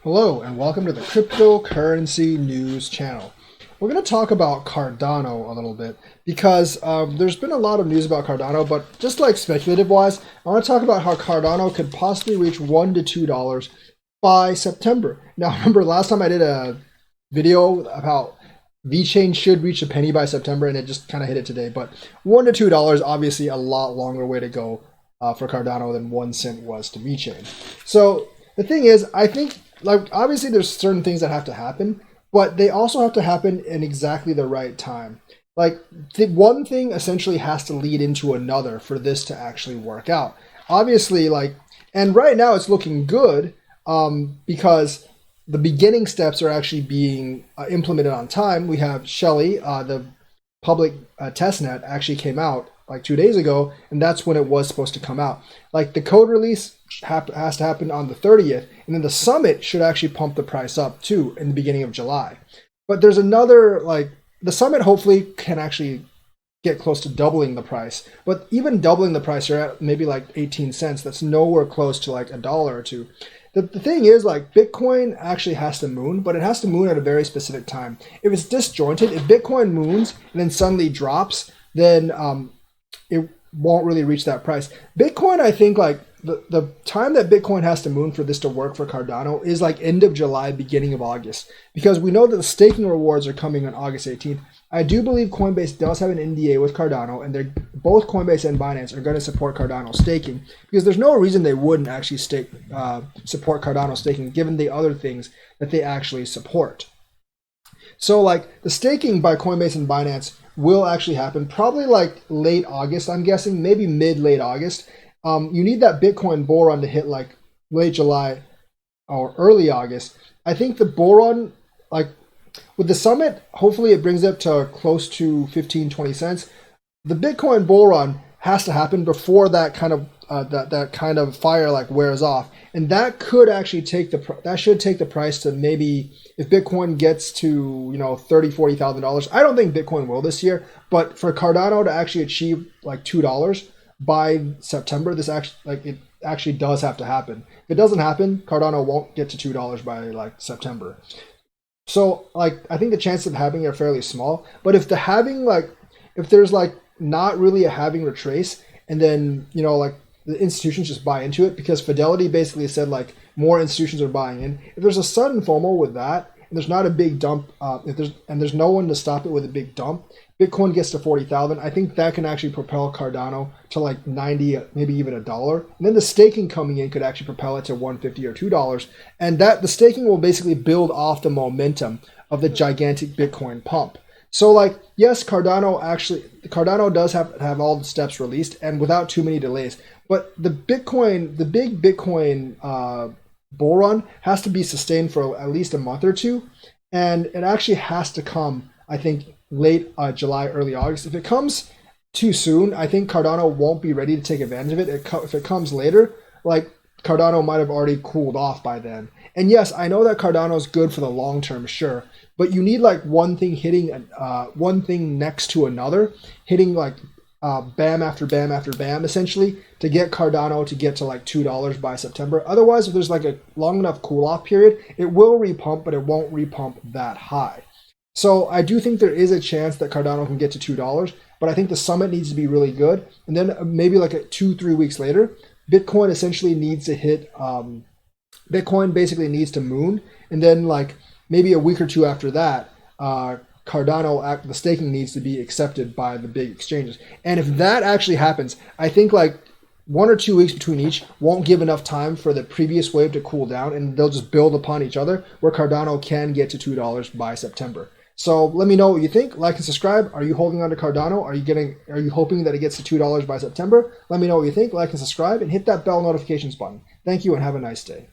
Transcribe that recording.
Hello and welcome to the Cryptocurrency News channel. We're going to talk about Cardano a little bit because there's been a lot of news about Cardano, but just like speculative wise, I want to talk about how Cardano could possibly reach $1 to $2 by September. Now, remember last time I did a video about VeChain should reach a penny by September, and it just kind of hit it today. But $1 to $2, obviously a lot longer way to go for Cardano than 1 cent was to VeChain. So the thing is, I think like obviously there's certain things that have to happen, but they also have to happen in exactly the right time. Like the one thing essentially has to lead into another for this to actually work out. Obviously, and right now it's looking good because the beginning steps are actually being implemented on time. We have Shelly, the public testnet, actually came out like 2 days ago, and that's when it was supposed to come out. Like the code release has to happen on the 30th, and then the summit should actually pump the price up too in the beginning of July. But there's another, the summit hopefully can actually get close to doubling the price. But even doubling the price, you're at maybe like 18 cents. That's nowhere close to like $1 or $2. The thing is, like, Bitcoin actually has to moon, but it has to moon at a very specific time. If it's disjointed, if Bitcoin moons and then suddenly drops, then it won't really reach that price. Bitcoin, I think, like the time that Bitcoin has to moon for this to work for Cardano is like end of July, beginning of August, because we know that the staking rewards are coming on August 18th. I do believe Coinbase does have an NDA with Cardano, and both Coinbase and Binance are going to support Cardano staking, because there's no reason they wouldn't actually support Cardano staking given the other things that they actually support. So like the staking by Coinbase and Binance will actually happen probably like late August, I'm guessing, maybe mid-late August. You need that Bitcoin bull run to hit like late July or early August. I think the bull run, like with the summit, hopefully it brings it up to close to 15, 20 cents. The Bitcoin bull run has to happen before that kind of that kind of fire like wears off, and that could actually that should take the price to maybe, if Bitcoin gets to $30,000-$40,000. I don't think Bitcoin will this year, but for Cardano to actually achieve like $2 by September, it actually does have to happen. If it doesn't happen, Cardano won't get to $2 by like September. So like I think the chances of halving are fairly small, but if there's like not really a halving retrace, and then the institutions just buy into it, because Fidelity basically said like more institutions are buying in. If there's a sudden FOMO with that, and there's not a big dump, there's no one to stop it with a big dump, Bitcoin gets to 40,000. I think that can actually propel Cardano to like 90, maybe even $1. And then the staking coming in could actually propel it to 150 or $2. And that the staking will basically build off the momentum of the gigantic Bitcoin pump. So like, yes, Cardano does have all the steps released and without too many delays. But the big Bitcoin bull run has to be sustained for at least a month or two. And it actually has to come, I think, late July, early August. If it comes too soon, I think Cardano won't be ready to take advantage of it. If it comes later, like Cardano might have already cooled off by then. And yes, I know that Cardano is good for the long term, sure, but you need like one thing hitting one thing next to another, hitting like bam after bam after bam, essentially, to get Cardano to get to like $2 by September. Otherwise, if there's like a long enough cool off period, it will repump, but it won't repump that high. So I do think there is a chance that Cardano can get to $2, but I think the summit needs to be really good. And then maybe like 2-3 weeks later, Bitcoin essentially needs to hit, Bitcoin basically needs to moon. And then like maybe a week or two after that, Cardano, the staking needs to be accepted by the big exchanges. And if that actually happens, I think like 1 or 2 weeks between each won't give enough time for the previous wave to cool down, and they'll just build upon each other where Cardano can get to $2 by September. So let me know what you think. Like and subscribe. Are you holding on to Cardano? Are you hoping that it gets to $2 by September? Let me know what you think. Like and subscribe, and hit that bell notifications button. Thank you and have a nice day.